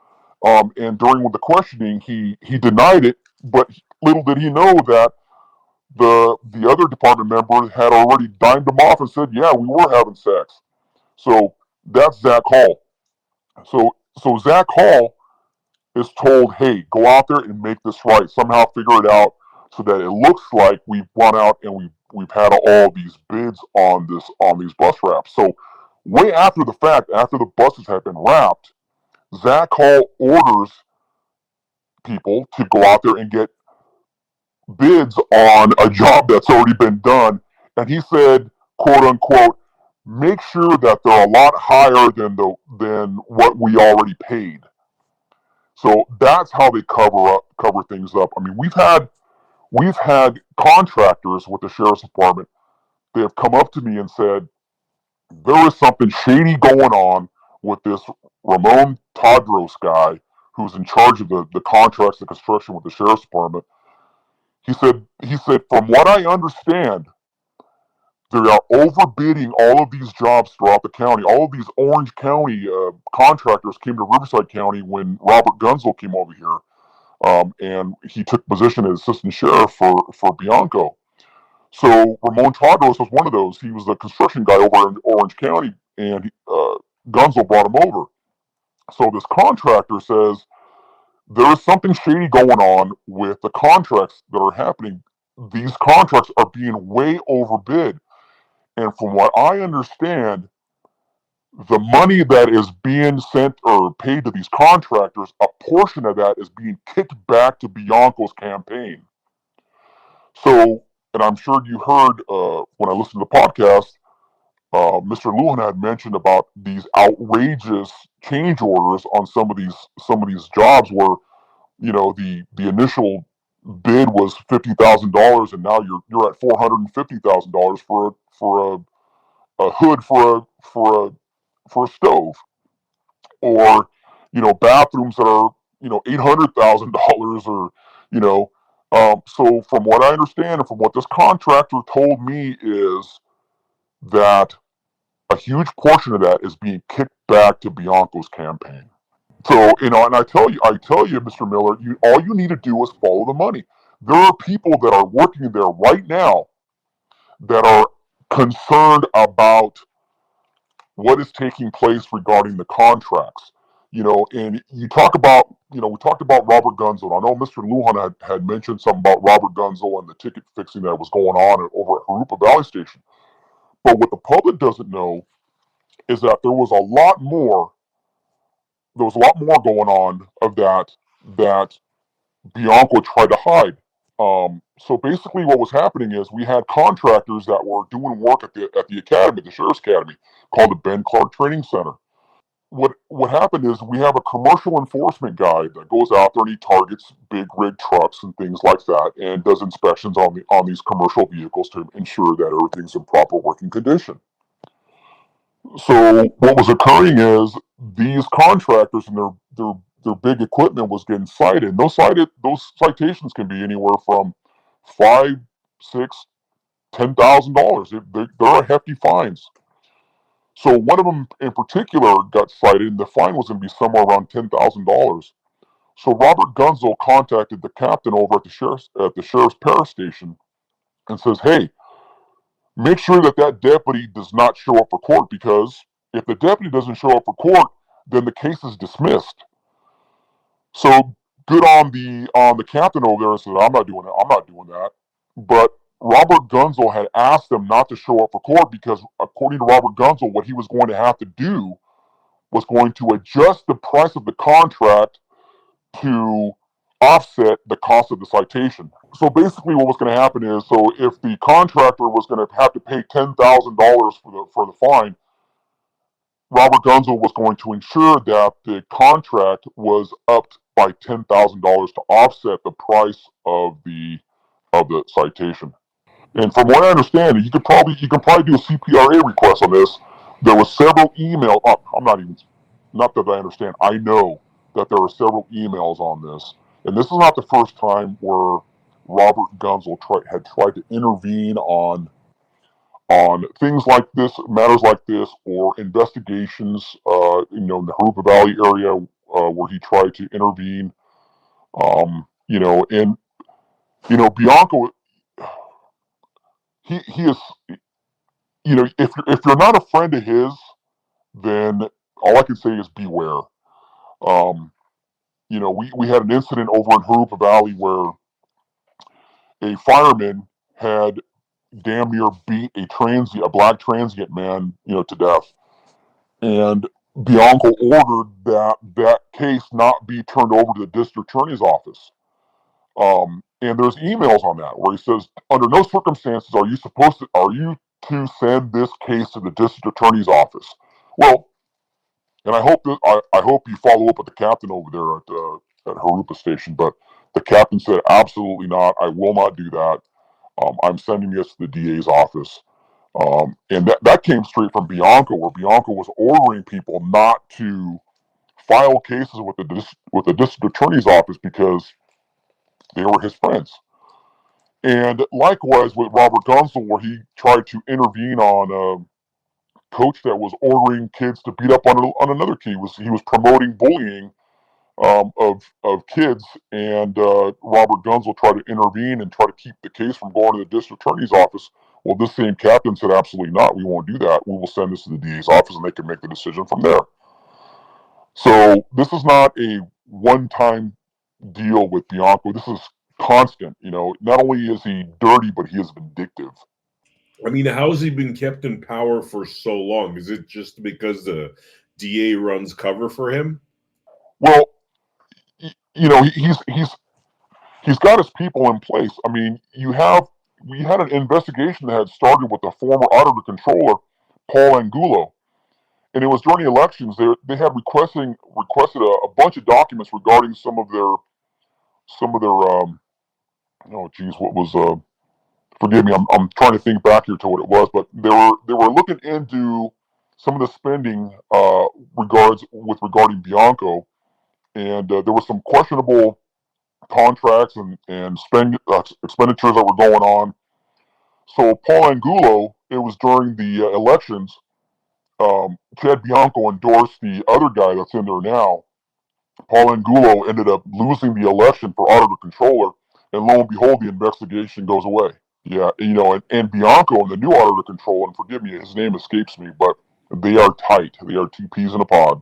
And during the questioning, he denied it, but little did he know that the other department member had already dimed him off and said, yeah, we were having sex. So that's Zach Hall. So Zach Hall is told, hey, go out there and make this right. Somehow figure it out so that it looks like we've gone out and we've had all these bids on these bus wraps. So way after the fact, after the buses have been wrapped, Zach Hall orders people to go out there and get bids on a job that's already been done. And he said, quote unquote, make sure that they're a lot higher than what we already paid. So that's how they cover things up. I mean, we've had contractors with the sheriff's department they have come up to me and said, there is something shady going on with this Ramon Tadros guy who's in charge of the contracts and construction with the sheriff's department. He said, from what I understand, they are overbidding all of these jobs throughout the county. All of these Orange County contractors came to Riverside County when Robert Gunzel came over here, and he took position as assistant sheriff for Bianco. So Ramon Tadros was one of those. He was the construction guy over in Orange County, and Gunzel brought him over. So this contractor says there is something shady going on with the contracts that are happening. These contracts are being way overbid. And from what I understand, the money that is being sent or paid to these contractors, a portion of that is being kicked back to Bianco's campaign. So, and I'm sure you heard when I listened to the podcast, Mr. Lujan had mentioned about these outrageous change orders on some of these jobs where, you know, the initial bid was $50,000 and now you're at $450,000 for a hood for a stove, or, you know, bathrooms that are, you know, $800,000, or, you know. So from what I understand and from what this contractor told me is that a huge portion of that is being kicked back to Bianco's campaign. So, you know, and I tell you, Mr. Miller, all you need to do is follow the money. There are people that are working there right now that are concerned about what is taking place regarding the contracts. You know, and you talk about, you know, we talked about Robert Gunzel. I know Mr. Lujan had mentioned something about Robert Gunzel and the ticket fixing that was going on over at Harupa Valley Station. But what the public doesn't know is that there was a lot more going on of that Bianco tried to hide. So basically, what was happening is we had contractors that were doing work at the academy, the sheriff's academy, called the Ben Clark Training Center. What happened is we have a commercial enforcement guy that goes out there and he targets big rig trucks and things like that, and does inspections on these commercial vehicles to ensure that everything's in proper working condition. So what was occurring is these contractors and their big equipment was getting cited. Those citations can be anywhere from $5, $6, $10,000. They're hefty fines. So one of them in particular got cited, and the fine was going to be somewhere around $10,000. So Robert Gunzel contacted the captain over at the sheriff's parish station and says, "Hey, make sure that deputy does not show up for court, because if the deputy doesn't show up for court, then the case is dismissed." So good on the captain over there, and said, I'm not doing that. But Robert Gunzel had asked them not to show up for court because, according to Robert Gunzel, what he was going to have to do was going to adjust the price of the contract to offset the cost of the citation. So basically what was going to happen is, so if the contractor was going to have to pay $10,000 for the fine, Robert Gunzel was going to ensure that the contract was upped by $10,000 to offset the price of the citation. And from what I understand, you can probably do a CPRA request on this. There was several emails. Not that I understand. I know that there are several emails on this, and this is not the first time where Robert Gunzel had tried to intervene on things like this, matters like this, or investigations. In the Harupa Valley area, where he tried to intervene. And Bianco, he is. If you're not a friend of his, then all I can say is beware. We had an incident over in Harupa Valley where a fireman had damn near beat a black transient man, to death. And Bianco ordered that case not be turned over to the district attorney's office. And there's emails on that where he says, under no circumstances are you to send this case to the district attorney's office. Well, and I hope you follow up with the captain over there at Harupa Station. But the captain said, absolutely not. I will not do that. I'm sending this to the DA's office. And that came straight from Bianco, where Bianco was ordering people not to file cases with the district attorney's office because they were his friends. And likewise with Robert Gunsel, where he tried to intervene on a coach that was ordering kids to beat up on another kid. He was promoting bullying of kids, and Robert Gunsel tried to intervene and try to keep the case from going to the district attorney's office. Well, this same captain said, absolutely not. We won't do that. We will send this to the DA's office, and they can make the decision from there. So this is not a one-time deal with Bianco. This is constant. Not only is he dirty, but he is vindictive. I mean, how has he been kept in power for so long? Is it just because the DA runs cover for him? Well, he's got his people in place. I mean, we had an investigation that had started with the former auditor controller, Paul Angulo, and it was during the elections. They had requested a bunch of documents regarding some of their oh geez, what was forgive me, I'm trying to think back here to what it was, but they were looking into some of the spending regarding Bianco, and there was some questionable contracts and expenditures that were going on. So Paul Angulo, it was during the elections, Chad Bianco endorsed the other guy that's in there now. Paul Angulo ended up losing the election for auditor controller, and lo and behold, the investigation goes away. Yeah, and Bianco and the new auditor controller, and forgive me, his name escapes me, but they are tight. They are two peas in a pod.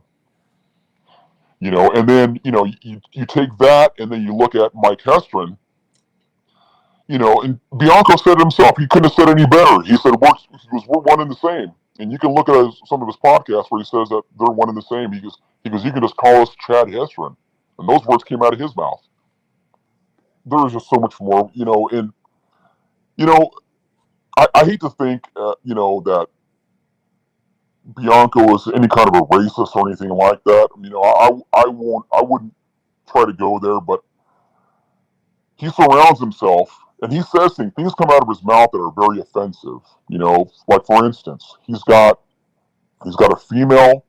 And then, you take that and then you look at Mike Hestron, and Bianco said himself, he couldn't have said any better. He said, we're one and the same. And you can look at some of his podcasts where he says that they're one and the same. He goes, you can just call us Chad Hestron. And those words came out of his mouth. There is just so much more, and, I hate to think, that Bianco is any kind of a racist or anything like that. I wouldn't try to go there, but he surrounds himself and he says things come out of his mouth that are very offensive. Like for instance, he's got a female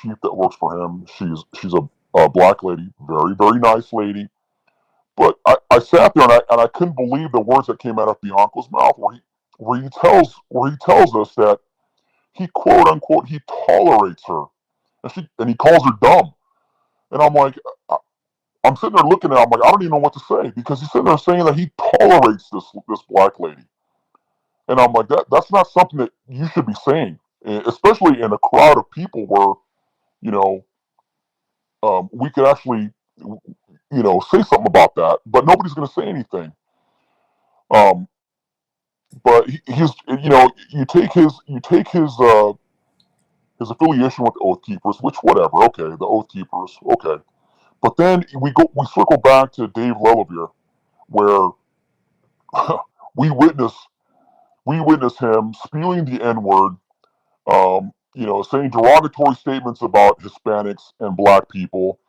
chief that works for him. She's a black lady, very, very nice lady. But I sat there and I couldn't believe the words that came out of Bianco's mouth, where he tells us that he quote unquote he tolerates her, and he calls her dumb. And I'm like, I'm sitting there looking at him, I'm like, I don't even know what to say, because he's sitting there saying that he tolerates this black lady. And I'm like, that's not something that you should be saying, especially in a crowd of people where, we could actually, say something about that, but nobody's going to say anything. But he's, you take his affiliation with the Oath Keepers, which whatever, okay, the Oath Keepers, okay. But then we circle back to Dave Lelevere, where we witness him spewing the N-word, saying derogatory statements about Hispanics and black people.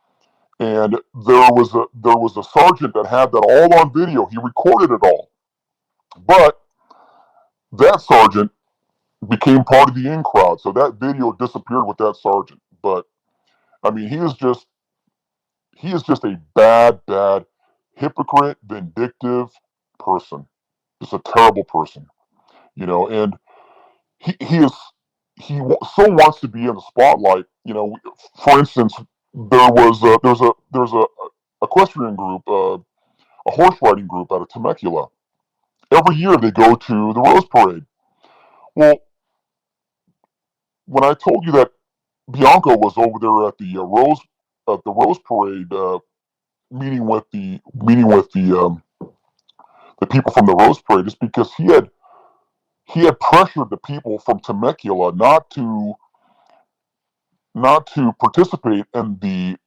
And there was a sergeant that had that all on video. He recorded it all. But that sergeant became part of the in crowd, so that video disappeared with that sergeant. But I mean, he is just a bad hypocrite, vindictive person. Just a terrible person, and he so wants to be in the spotlight. For instance, there's a equestrian group, a horse riding group out of Temecula. Every year they go to the Rose Parade. Well, when I told you that Bianco was over there at the Rose Parade, meeting with the people from the Rose Parade, is because he had pressured the people from Temecula not to participate in the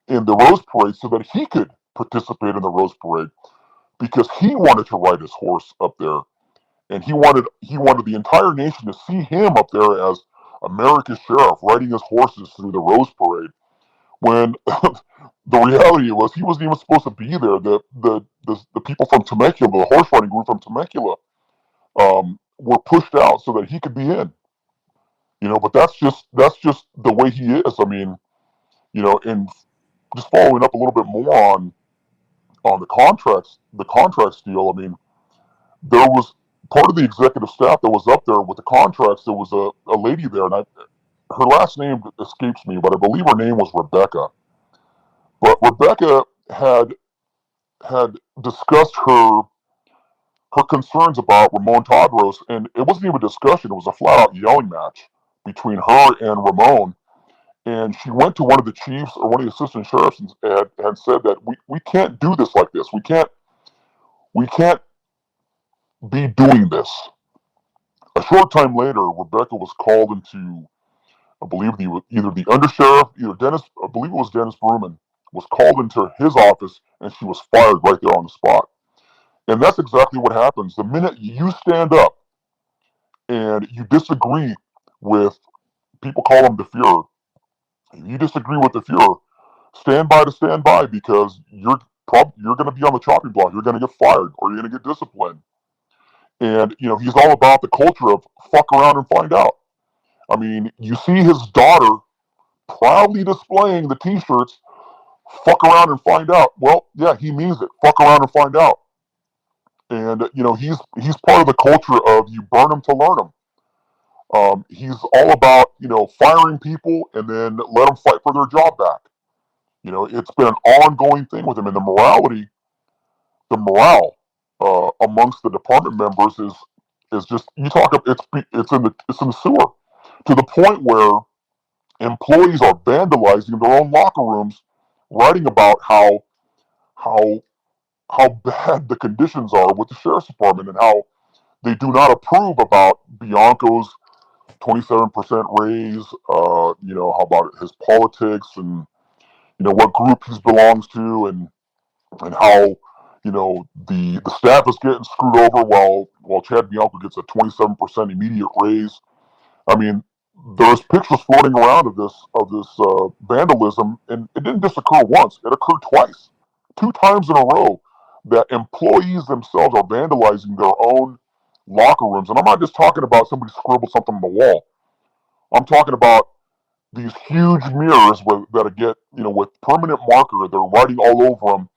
Rose Parade so that he could participate in the Rose Parade, because he wanted to ride his horse up there, and he wanted the entire nation to see him up there as America's sheriff riding his horses through the Rose Parade. When the reality was he wasn't even supposed to be there. The people from Temecula, the horse riding group from Temecula, were pushed out so that he could be in. But that's just the way he is. I mean, and just following up a little bit more on the contracts deal. I mean, there was part of the executive staff that was up there with the contracts. There was a lady there, and her last name escapes me, but I believe her name was Rebecca. But Rebecca had discussed her concerns about Ramon Tadros, and it wasn't even a discussion. It was a flat out yelling match between her and Ramon. And she went to one of the chiefs or one of the assistant sheriffs and said that we can't do this like this. We can't be doing this. A short time later, Rebecca was called into, I believe, either the undersheriff, either Dennis, I believe it was Dennis Bruman, was called into his office, and she was fired right there on the spot. And that's exactly what happens. The minute you stand up and you disagree with, people call him the Fuhrer, if you disagree with the Fuhrer, stand by to stand by, because you're going to be on the chopping block. You're going to get fired, or you're going to get disciplined. And he's all about the culture of fuck around and find out. I mean, you see his daughter proudly displaying the T-shirts, "Fuck around and find out." Well, yeah, he means it. Fuck around and find out. And he's part of the culture of you burn them to learn them. He's all about firing people and then let them fight for their job back. It's been an ongoing thing with him, and the morale amongst the department members is just, you talk. It's in the sewer, to the point where employees are vandalizing their own locker rooms, writing about how bad the conditions are with the sheriff's department, and how they do not approve about Bianco's 27% raise. How about his politics, and what group he belongs to, and how the staff is getting screwed over while Chad Bianco gets a 27% immediate raise. I mean, there's pictures floating around of this vandalism, and it didn't just occur once; it occurred twice, 2 times in a row, that employees themselves are vandalizing their own locker rooms. And I'm not just talking about somebody scribbled something on the wall. I'm talking about these huge mirrors that get with permanent marker. They're writing all over them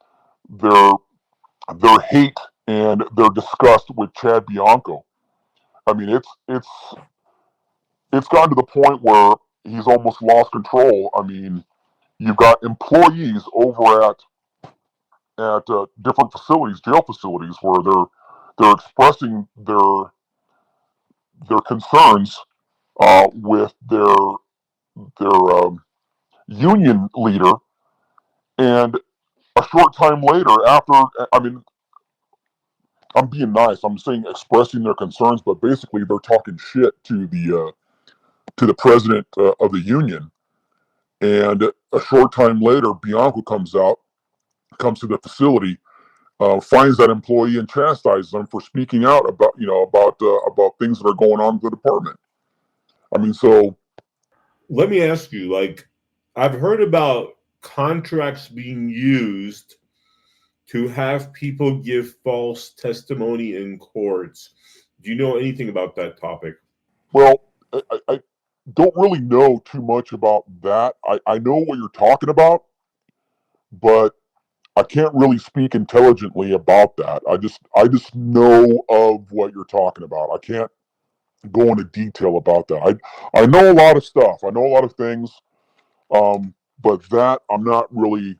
their hate and their disgust with Chad Bianco. I mean, it's gotten to the point where he's almost lost control. I mean, you've got employees over at different facilities, jail facilities, where they're expressing their concerns with their union leader, and a short time later, after, I mean, I'm being nice. I'm saying expressing their concerns, but basically they're talking shit to the president of the union. And a short time later, Bianco comes to the facility, finds that employee and chastises them for speaking out about things that are going on in the department. I mean, so let me ask you, like, I've heard about contracts being used to have people give false testimony in courts. Do you know anything about that topic? well, I don't really know too much about that. I know what you're talking about, but I can't really speak intelligently about that. I just know of what you're talking about. I can't go into detail about that. I know a lot of stuff. I know a lot of things, but that I'm not really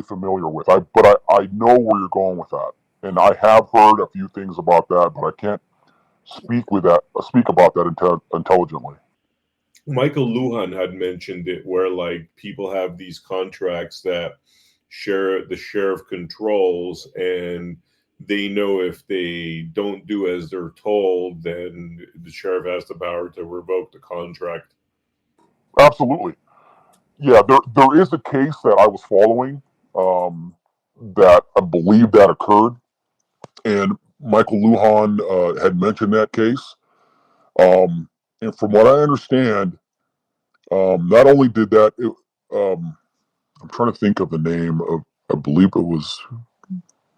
familiar with. I know where you're going with that, and I have heard a few things about that, but I can't speak about that intelligently. Michael Lujan had mentioned it, where like people have these contracts that the sheriff controls, and they know if they don't do as they're told, then the sheriff has the power to revoke the contract. Absolutely. Yeah, there is a case that I was following, that I believe that occurred, and Michael Lujan had mentioned that case. And from what I understand, not only did that, I'm trying to think of the name of, I believe it was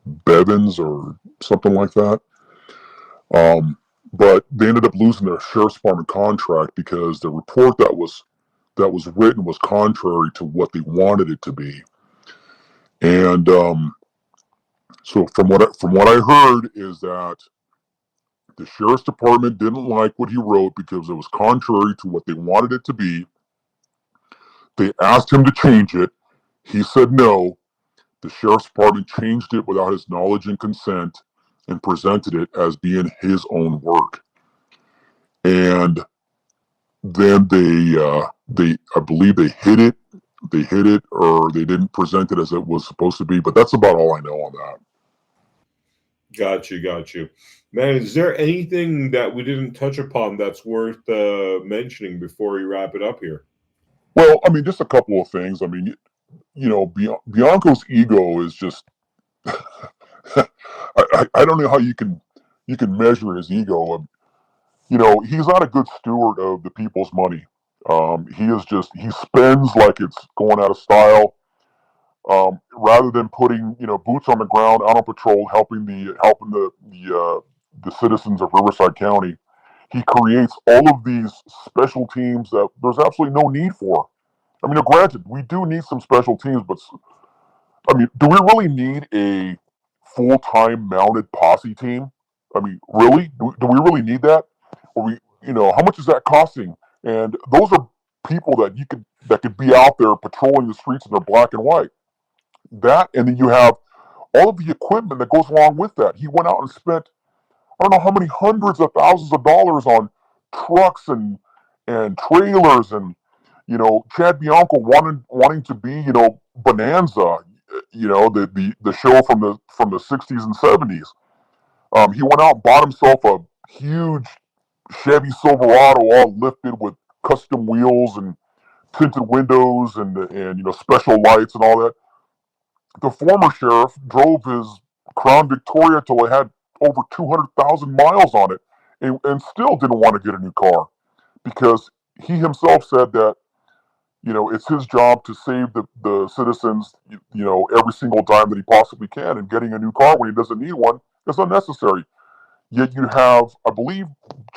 Bevins or something like that. but they ended up losing their sheriff's department contract because the report that was written was contrary to what they wanted it to be. And so from what I heard is that the sheriff's department didn't like what he wrote because it was contrary to what they wanted it to be. They asked him to change it. He said no. The sheriff's department changed it without his knowledge and consent and presented it as being his own work. And then I believe they hid it. They hid it, or they didn't present it as it was supposed to be. But that's about all I know on that. Got you. Man, is there anything that we didn't touch upon that's worth mentioning before we wrap it up here? Well, I mean, just a couple of things. I mean, Bianco's ego is just I don't know how you can measure his ego. He's not a good steward of the people's money. He spends like it's going out of style. Rather than putting boots on the ground, out on patrol, helping the citizens of Riverside County, he creates all of these special teams that there's absolutely no need for. I mean, granted, we do need some special teams, but I mean, do we really need a full-time mounted posse team? I mean, really? Do we really need that? Or how much is that costing? And those are people that could be out there patrolling the streets in their black and white. That, and then you have all of the equipment that goes along with that. He went out and spent, I don't know how many hundreds of thousands of dollars on trucks and trailers, and Chad Bianco wanting to be Bonanza, the show from the 60s and 70s. He went out and bought himself a huge Chevy Silverado, all lifted with custom wheels and tinted windows and special lights and all that. The former sheriff drove his Crown Victoria till it had over 200,000 miles on it, and still didn't want to get a new car because he himself said that it's his job to save the citizens every single dime that he possibly can, and getting a new car when he doesn't need one is unnecessary. Yet you have, I believe,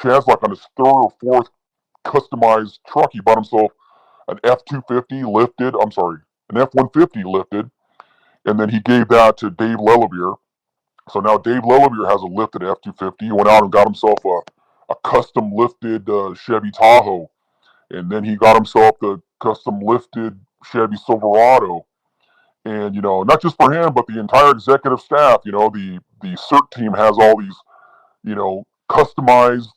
Chad's like on his third or fourth customized truck. He bought himself an F-250 lifted. I'm sorry, an F-150 lifted, and then he gave that to Dave Lelevere. So now Dave Lelevere has a lifted F-250. He went out and got himself a custom lifted Chevy Tahoe, and then he got himself the custom lifted Chevy Silverado. And not just for him, but the entire executive staff. The CERT team has all these customized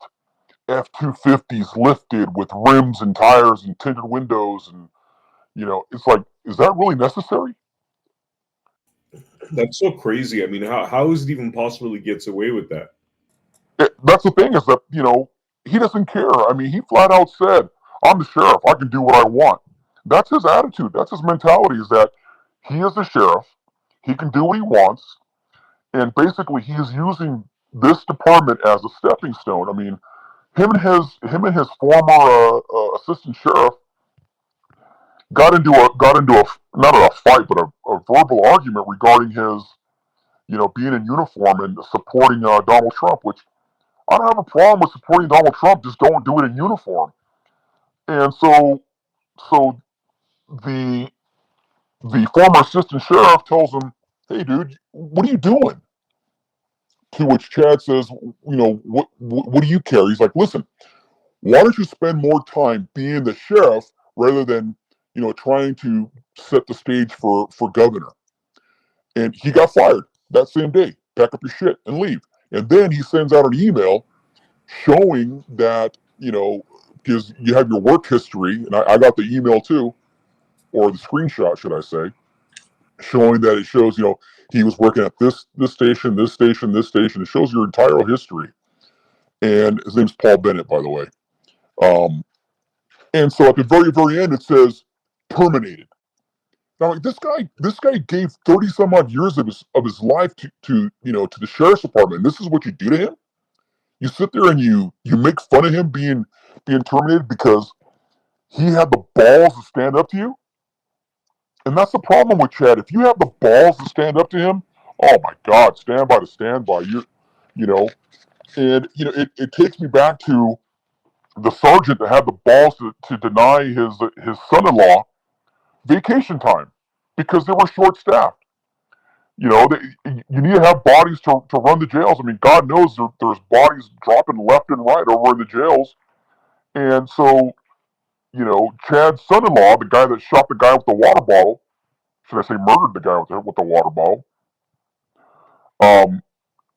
F-250s lifted with rims and tires and tinted windows, and it's like, is that really necessary? That's so crazy. I mean, how is it even possible he gets away with that? That's the thing, is that he doesn't care. I mean, he flat out said, "I'm the sheriff. I can do what I want." That's his attitude. That's his mentality. Is that he is the sheriff. He can do what he wants, and basically, he is using this department as a stepping stone. I mean, him and his former assistant sheriff got into a not a fight, but a verbal argument regarding his being in uniform and supporting Donald Trump, which I don't have a problem with supporting Donald Trump. Just don't do it in uniform. And so the former assistant sheriff tells him, "Hey, dude, what are you doing?" To which Chad says, what do you care? He's like, "Listen, why don't you spend more time being the sheriff rather than trying to set the stage for governor?" And he got fired that same day. Pack up your shit and leave. And then he sends out an email showing that because you have your work history, and I got the email too, or the screenshot, should I say, showing that it shows he was working at this station, this station, this station. It shows your entire history. And his name's Paul Bennett, by the way. And so at the very, very end, it says terminated. Now, like, this guy gave 30 some odd years of his life to the sheriff's department. This is what you do to him? You sit there and you make fun of him being terminated because he had the balls to stand up to you? And that's the problem with Chad. If you have the balls to stand up to him, oh my God, stand by to stand by. You know, And it takes me back to the sergeant that had the balls to deny his son-in-law vacation time because they were short-staffed. You need to have bodies to run the jails. I mean, God knows there's bodies dropping left and right over in the jails. And so, Chad's son-in-law, the guy that shot the guy with the water bottle, should I say murdered the guy with the water bottle,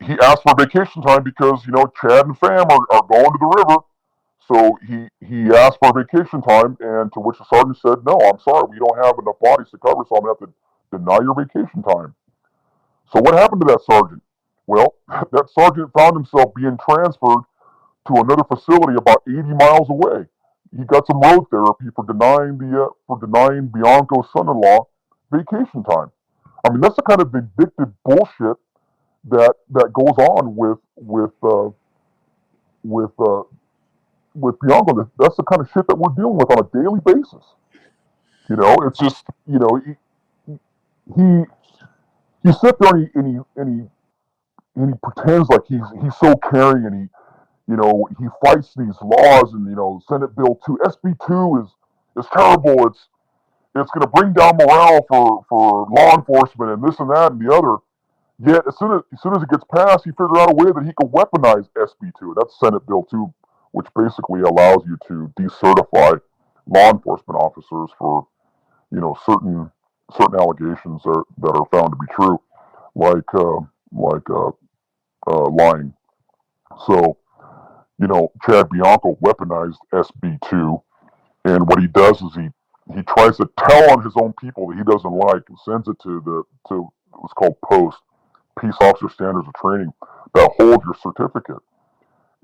he asked for vacation time because, Chad and fam are going to the river. So he asked for vacation time, and to which the sergeant said, no, I'm sorry, we don't have enough bodies to cover, so I'm going to have to deny your vacation time. So what happened to that sergeant? Well, that sergeant found himself being transferred to another facility about 80 miles away. He got some road therapy for denying Bianco's son-in-law vacation time. I mean, that's the kind of vindictive bullshit that goes on with Bianco. That's the kind of shit that we're dealing with on a daily basis. It's just he sits there and he pretends like he's so caring, and he fights these laws, and Senate Bill 2 SB 2 is terrible. It's going to bring down morale for law enforcement and this and that and the other. Yet as soon as it gets passed, he figured out a way that he could weaponize SB 2. That's Senate Bill 2, which basically allows you to decertify law enforcement officers for certain allegations that are found to be true, like lying. So Chad Bianco weaponized SB2, and what he does is he tries to tell on his own people that he doesn't like, and sends it to what's called POST, Peace Officer Standards of Training, that hold your certificate.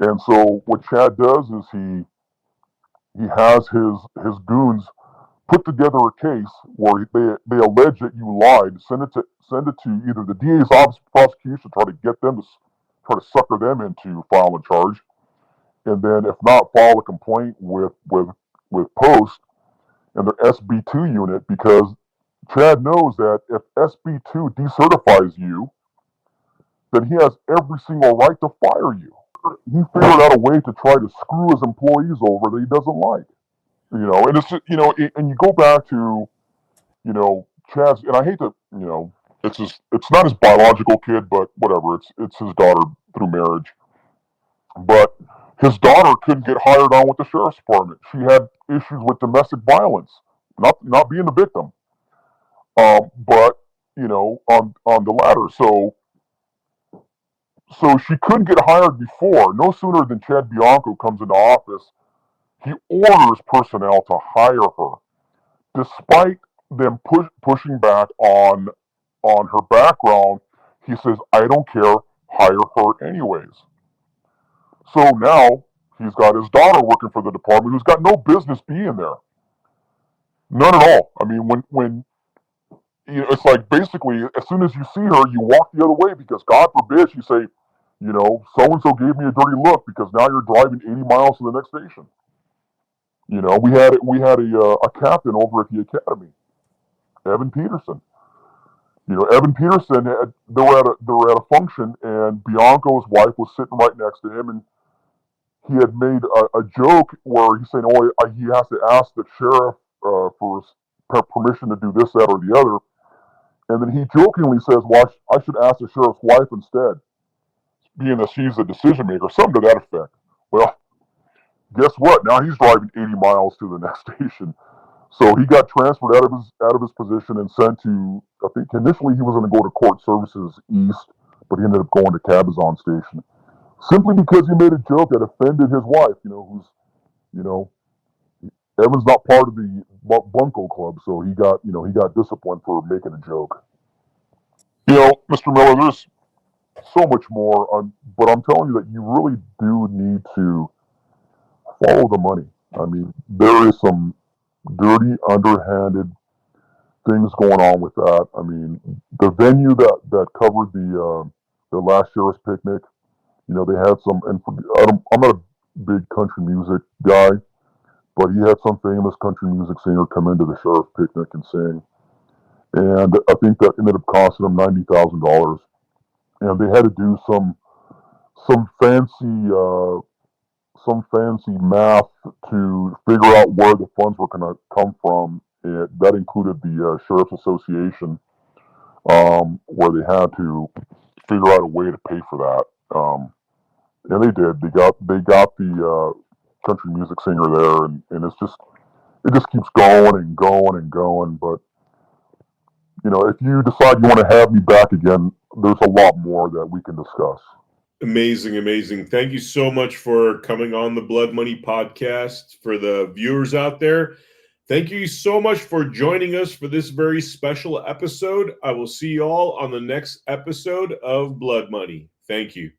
And so what Chad does is he has his goons put together a case where they allege that you lied, send it to either the DA's office of prosecution, try to get them to try to sucker them into filing a charge, and then if not, file a complaint with Post and their SB2 unit, because Chad knows that if SB2 decertifies you, then he has every single right to fire you. He figured out a way to try to screw his employees over that he doesn't like. And it's and you go back to Chad's, and I hate to it's not his biological kid, but whatever, it's his daughter through marriage. But his daughter couldn't get hired on with the sheriff's department. She had issues with domestic violence, not being a victim, but on the latter. So she couldn't get hired before. No sooner than Chad Bianco comes into office, he orders personnel to hire her, despite them pushing back on her background. He says, "I don't care, hire her anyways." So now he's got his daughter working for the department, who's got no business being there, none at all. I mean, when it's like basically as soon as you see her, you walk the other way, because God forbid you say, so and so gave me a dirty look because now you're driving 80 miles to the next station. We had a captain over at the academy, Evan Peterson. Evan Peterson they were at a function, and Bianco's wife was sitting right next to him, and he had made a joke where he's saying, "Oh, he has to ask the sheriff for permission to do this, that, or the other," and then he jokingly says, "Well, I should ask the sheriff's wife instead, being that she's the decision maker," something to that effect. Well, guess what? Now he's driving 80 miles to the next station. So he got transferred out of his position and sent to, I think initially he was going to go to Court Services East, but he ended up going to Cabazon Station, simply because he made a joke that offended his wife. Who's Evan's not part of the Bunko Club, so he got disciplined for making a joke. Mr. Miller, there's so much more, but I'm telling you that you really do need to follow the money. I mean, there is some dirty, underhanded things going on with that. I mean, the venue that covered the last sheriff's picnic, they had some. And I'm not a big country music guy, but he had some famous country music singer come into the sheriff's picnic and sing, and I think that ended up costing him $90,000. And they had to do some some fancy math to figure out where the funds were going to come from. That included the Sheriff's Association, where they had to figure out a way to pay for that. And they did. They got the country music singer there, and it just keeps going and going and going. But if you decide you want to have me back again, there's a lot more that we can discuss. Amazing, amazing. Thank you so much for coming on the Blood Money podcast. For the viewers out there, thank you so much for joining us for this very special episode. I will see you all on the next episode of Blood Money. Thank you.